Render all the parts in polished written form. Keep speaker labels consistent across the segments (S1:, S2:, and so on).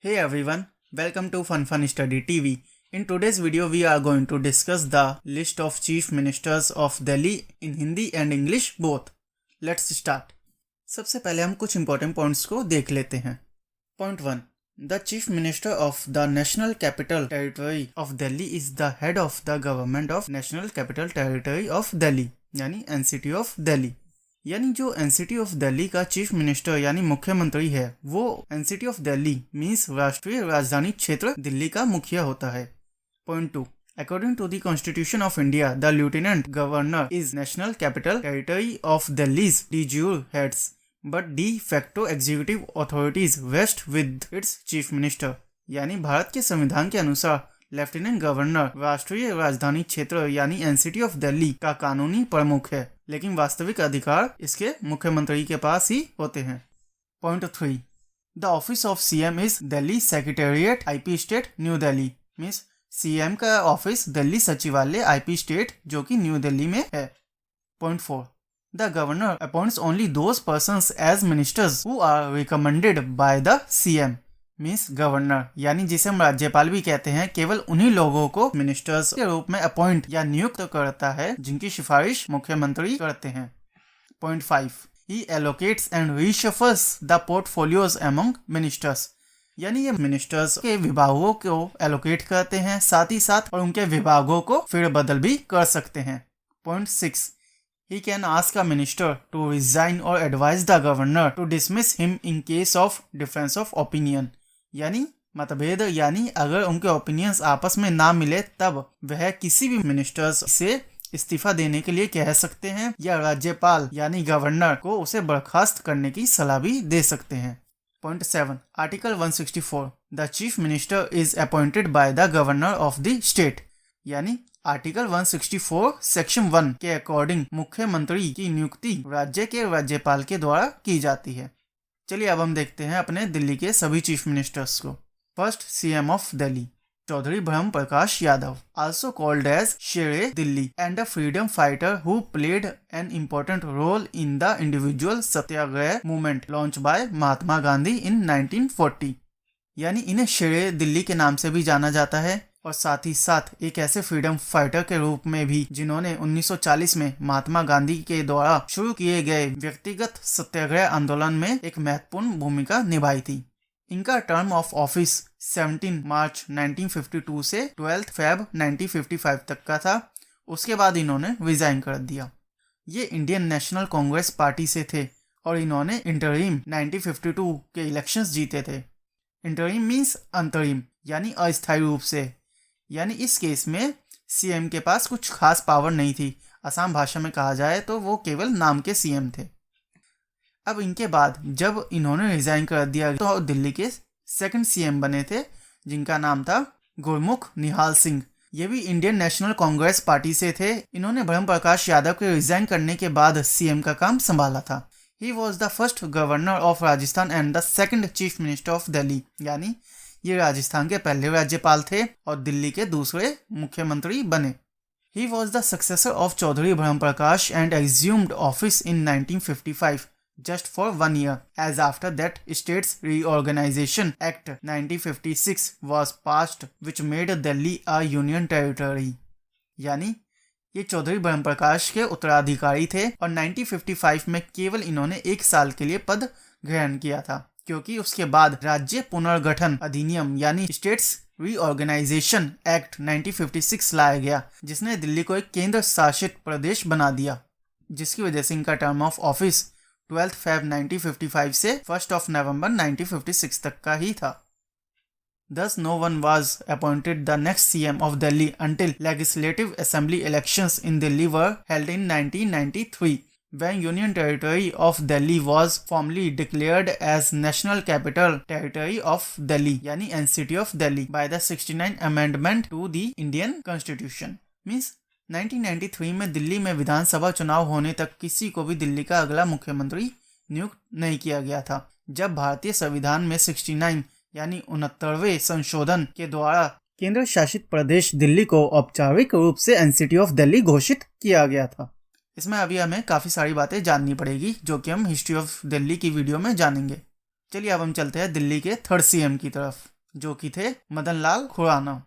S1: Hey everyone, welcome to Fun Study TV. In today's video, we are going to discuss the list of Chief Ministers of Delhi in Hindi and English both. Let's start. सबसे पहले हम कुछ important points को देख लेते हैं. Point 1. The Chief Minister of the National Capital Territory of Delhi is the head of the government of National Capital Territory of Delhi, यानी NCT of Delhi. यानी जो एनसीटी ऑफ दिल्ली का चीफ मिनिस्टर यानी मुख्यमंत्री है वो एनसीटी ऑफ दिल्ली मीन्स राष्ट्रीय राजधानी क्षेत्र दिल्ली का मुखिया होता है. Point 2. According to the constitution of India the lieutenant governor is national capital territory of Delhi's de jure heads but de facto executive authorities vests with its chief minister. यानी भारत के संविधान के अनुसार लेफ्टिनेंट गवर्नर राष्ट्रीय राजधानी क्षेत्र यानी एनसीटी ऑफ दिल्ली का कानूनी प्रमुख है, लेकिन वास्तविक अधिकार इसके मुख्यमंत्री के पास ही होते हैं. Point 3. The office of CM is Delhi secretariat IP estate new Delhi. Means CM का ऑफिस दिल्ली सचिवालय आईपी स्टेट जो कि न्यू दिल्ली में है. Point 4. The governor appoints only those persons as ministers who are recommended by the CM. Means governor यानी जिसे हम राज्यपाल भी कहते हैं केवल उन्हीं लोगों को मिनिस्टर्स के रूप में अपॉइंट या नियुक्त करता है जिनकी सिफारिश मुख्यमंत्री करते हैं. Point 5. He allocates and reshuffles the portfolios among ministers. यानी ये मिनिस्टर्स के विभागों को एलोकेट करते हैं, साथ ही साथ और उनके विभागों को फिर बदल भी कर सकते हैं. Point 6. He can ask a minister to resign or advise the governor to dismiss him in case of difference of opinion. यानी मतभेद यानी अगर उनके ओपिनियंस आपस में ना मिले तब वह किसी भी मिनिस्टर्स से इस्तीफा देने के लिए कह सकते हैं या राज्यपाल यानी गवर्नर को उसे बर्खास्त करने की सलाह भी दे सकते हैं. Point 7. Article 164. The chief minister is appointed by the governor of the state. यानी आर्टिकल 164 सेक्शन 1 के अकॉर्डिंग मुख्यमंत्री की नियुक्ति राज्य के राज्यपाल के द्वारा की जाती है. चलिए अब हम देखते हैं अपने दिल्ली के सभी चीफ मिनिस्टर्स को. First CM of Delhi Chaudhary Brahm Prakash Yadav, also called as Shere Delhi and a freedom fighter who played an important role in the individual satyagraha movement launch by Mahatma Gandhi in 1940. यानी इन्हें शेरे दिल्ली के नाम से भी जाना जाता है और साथ ही साथ एक ऐसे फ्रीडम फाइटर के रूप में भी जिन्होंने 1940 में महात्मा गांधी के द्वारा शुरू किए गए व्यक्तिगत सत्याग्रह आंदोलन में एक महत्वपूर्ण भूमिका निभाई थी. इनका टर्म ऑफ ऑफिस 17 मार्च 1952 से 12 फेब 1955 तक का था. उसके बाद इन्होंने रिजाइन कर दिया. ये इंडियन नेशनल कांग्रेस पार्टी से थे और इन्होंने इंटरिम 1952 के इलेक्शंस जीते थे. इंटरिम मीन्स अंतरिम यानी अस्थायी रूप से. यानी इस केस में सीएम के पास कुछ खास पावर नहीं थी. आसाम भाषा में कहा जाए तो वो केवल नाम के सीएम थे. अब इनके बाद जब इन्होंने रिजाइन कर दिया तो दिल्ली के सेकंड सीएम बने थे जिनका नाम था गुरमुख निहाल सिंह. ये भी इंडियन नेशनल कांग्रेस पार्टी से थे. इन्होंने ब्रह्म प्रकाश यादव के रिजाइन करने के बाद सीएम का काम संभाला था. He was the first governor of Rajasthan and the second chief minister of Delhi. यानी ये राजस्थान के पहले राज्यपाल थे और दिल्ली के दूसरे मुख्यमंत्री बने. He was the successor of Chaudhary Brahm Prakash and assumed office in 1955 just for 1 year, as after that States Reorganization Act 1956 was passed which made Delhi a union territory. यानी ये चौधरी ब्रह्म प्रकाश के उत्तराधिकारी थे और 1955 में केवल इन्होंने 1 साल के लिए पद ग्रहण किया था क्योंकि उसके बाद राज्य पुनर्गठन अधिनियम यानी स्टेट्स रीऑर्गेनाइजेशन एक्ट 1956 लाया गया जिसने दिल्ली को एक केंद्र शासित प्रदेश बना दिया, जिसकी वजह से इनका टर्म ऑफ ऑफिस 12 फेब 1955 से 1 नवंबर 1956 तक का ही था. Thus no one was appointed the next CM of Delhi until legislative assembly elections in Delhi were held in 1993. When Union Territory of Delhi was formally declared as National Capital Territory of Delhi यानी NCT of Delhi by the 69 Amendment to the Indian Constitution. Means 1993 में दिल्ली में विधानसभा चुनाव होने तक किसी को भी दिल्ली का अगला मुख्यमंत्री नियुक्त नहीं किया गया था. जब भारतीय संविधान में 69 यानी 69वें संशोधन के द्वारा केंद्र शासित प्रदेश दिल्ली को औपचारिक रूप से NCT of Delhi घोषित किया गया था. इसमें अभी हमें काफ़ी सारी बातें जाननी पड़ेगी जो कि हम हिस्ट्री ऑफ दिल्ली की वीडियो में जानेंगे. चलिए अब हम चलते हैं दिल्ली के थर्ड सीएम की तरफ. जो कि थे Madan Lal Khurana.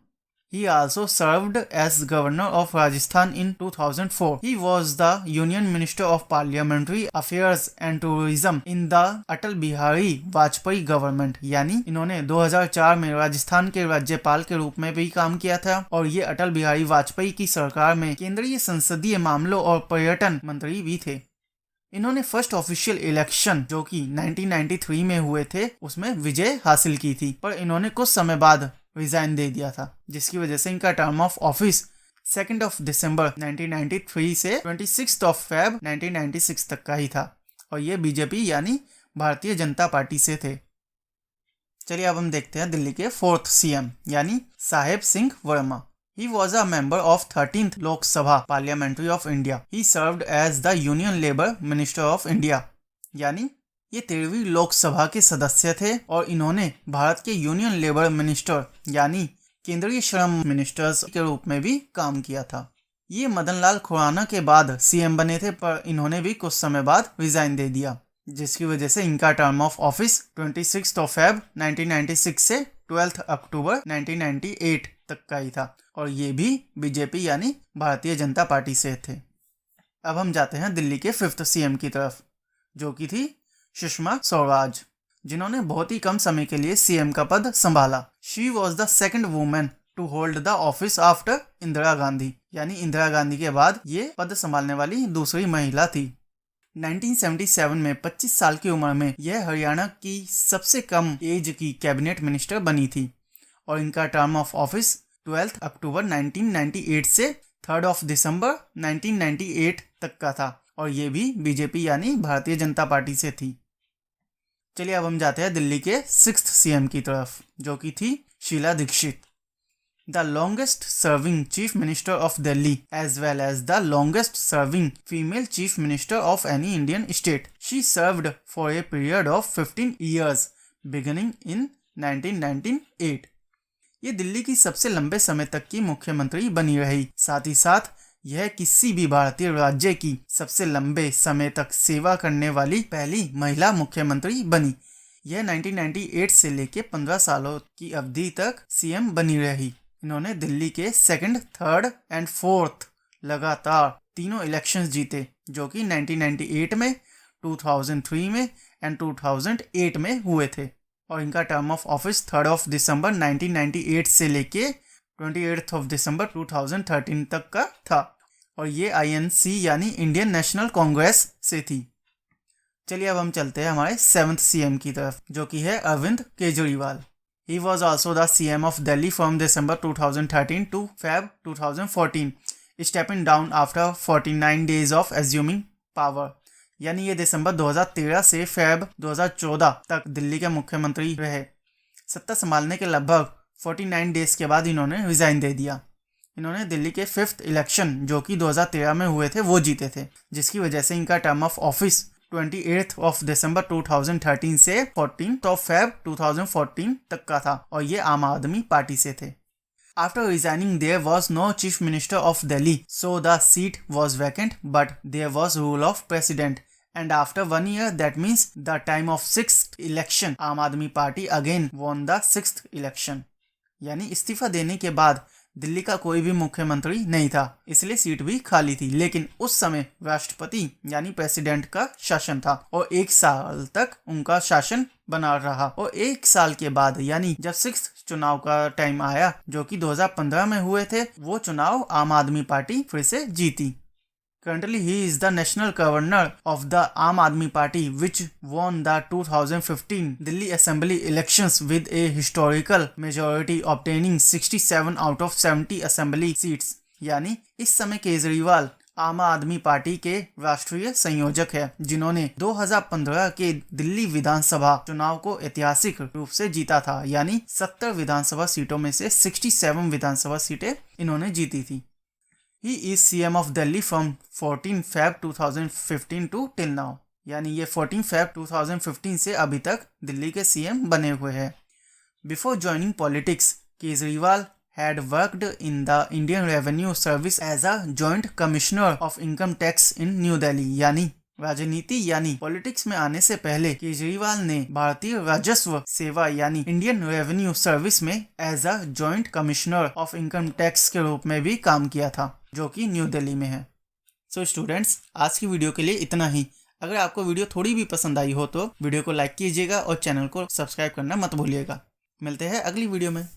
S1: He also served as governor of Rajasthan in 2004. He was the Union Minister of Parliamentary Affairs and Tourism in the Atal Bihari Vajpayee government. यानी इन्होंने 2004 में राजस्थान के राज्यपाल के रूप में भी काम किया था और ये अटल बिहारी वाजपेयी की सरकार में केंद्रीय संसदीय मामलों और पर्यटन मंत्री भी थे। इन्होंने फर्स्ट ऑफिशियल इलेक्शन जो कि 1993 में हुए थे उसमें विजय हासिल की थी, पर इन्होंने कुछ समय बाद रिजाइन दे दिया था, जिसकी वजह से इनका टर्म ऑफ ऑफिस 2 दिसंबर 1993 से 26 फेब 1996 तक का ही था और ये बीजेपी यानी भारतीय जनता पार्टी से थे। चलिए अब हम देखते हैं दिल्ली के 4th सीएम यानी साहेब Singh Verma. He was a member of 13th Lok Sabha Parliamentary of India. He served as the Union Labour Minister of India. यानी ये 13वीं लोकसभा के सदस्य थे और इन्होंने भारत के यूनियन लेबर मिनिस्टर यानी केंद्रीय श्रम मिनिस्टर्स के रूप में भी काम किया था। ये मदन लाल खुराना के बाद सीएम बने थे, पर इन्होंने भी कुछ समय बाद रिजाइन दे दिया, जिसकी वजह से इनका टर्म ऑफ ऑफिस 26 फेब 1996 से 12 अक्टूबर 1998 तक का ही था और ये भी बीजेपी यानी भारतीय जनता पार्टी से थे। अब हम जाते हैं दिल्ली के 5th सीएम की तरफ, जो कि थी सुषमा स्वराज, जिन्होंने बहुत ही कम समय के लिए सीएम का पद संभाला। She was the second women to hold the office after Indira Gandhi, यानी इंदिरा गांधी के बाद ये पद संभालने वाली दूसरी महिला थी। 1977 में 25 साल की उम्र में यह हरियाणा की सबसे कम एज की कैबिनेट मिनिस्टर बनी थी और इनका टर्म ऑफ ऑफिस 12 अक्टूबर 1998 से 3 दिसंबर 1998 तक का था और ये भी बीजेपी यानी भारतीय जनता पार्टी से थी। चलिए अब हम जाते हैं दिल्ली के 6th सीएम की तरफ, जो कि थी Sheila Dikshit. The longest serving chief minister of Delhi as well as the longest serving female chief minister of any Indian state. She served for a period of 15 years beginning in 1998. ये दिल्ली की सबसे लंबे समय तक की मुख्यमंत्री बनी रही। साथ ही साथ यह किसी भी भारतीय राज्य की सबसे लंबे समय तक सेवा करने वाली पहली महिला मुख्यमंत्री बनी। यह 1998 से लेकर 15 सालों की अवधि तक सीएम बनी रही। इन्होंने दिल्ली के 2nd, 3rd एंड 4th लगातार तीनों इलेक्शंस जीते, जो कि 1998 में, 2003 में एंड 2008 में हुए थे और इनका टर्म ऑफ ऑफिस 3 दिसंबर 1998 से लेके 28 दिसंबर 2013 तक का था और ये INC यानी इंडियन नेशनल कांग्रेस से थी। चलिए अब हम चलते हैं हमारे 7th सीएम की तरफ, जो कि है Arvind Kejriwal. He was also the CM of Delhi from December 2013 to Feb 2014, stepping down after 49 days of assuming power. यानी ये दिसंबर 2013 से फेब 2014 तक दिल्ली के मुख्यमंत्री रहे। सत्ता संभालने के लगभग 49 डेज के बाद इन्होंने रिजाइन दे दिया। इन्होंने दिल्ली के 5th इलेक्शन जो कि 2013 में हुए थे वो जीते थे, जिसकी वजह से इनका टर्म ऑफ ऑफिस 28 दिसंबर 2013 से 14 फेब 2014 तक का था और ये आम आदमी पार्टी से थे। After resigning, there was no chief minister of Delhi, so the seat was vacant, but there was rule of president. And after 1 year, that means the time of 6th election, आम आदमी party again won the 6th election. यानी इस्तीफा देने के बाद दिल्ली का कोई भी मुख्यमंत्री नहीं था, इसलिए सीट भी खाली थी। लेकिन उस समय राष्ट्रपति यानी प्रेसिडेंट का शासन था और 1 साल तक उनका शासन बना रहा और 1 साल के बाद यानी जब 6th चुनाव का टाइम आया जो कि 2015 में हुए थे, वो चुनाव आम आदमी पार्टी फिर से जीती। Currently, he is the national governor of the Aam Aadmi Party, which won the 2015 Delhi Assembly elections with a historical majority, obtaining 67 out of 70 assembly seats. यानी इस समय केजरीवाल आम आदमी पार्टी के राष्ट्रीय संयोजक है, जिन्होंने 2015 के दिल्ली विधानसभा चुनाव को ऐतिहासिक रूप से जीता था। यानी 70 विधानसभा सीटों में से 67 विधानसभा सीटें इन्होंने जीती थी। He is CM of Delhi from 14 Feb 2015 to till now. यानी ये 14 Feb 2015 से अभी तक दिल्ली के CM बने हुए हैं। Before joining politics, Kejriwal had worked in the Indian Revenue Service as a Joint Commissioner of Income Tax in New Delhi. यानी राजनीति यानी पॉलिटिक्स में आने से पहले केजरीवाल ने भारतीय राजस्व सेवा यानी इंडियन रेवेन्यू सर्विस में as a joint commissioner of income tax के रूप में भी काम किया था, जो कि न्यू दिल्ली में है। सो स्टूडेंट्स, आज की वीडियो के लिए इतना ही। अगर आपको वीडियो थोड़ी भी पसंद आई हो तो वीडियो को लाइक कीजिएगा और चैनल को सब्सक्राइब करना मत भूलिएगा। मिलते हैं अगली वीडियो में।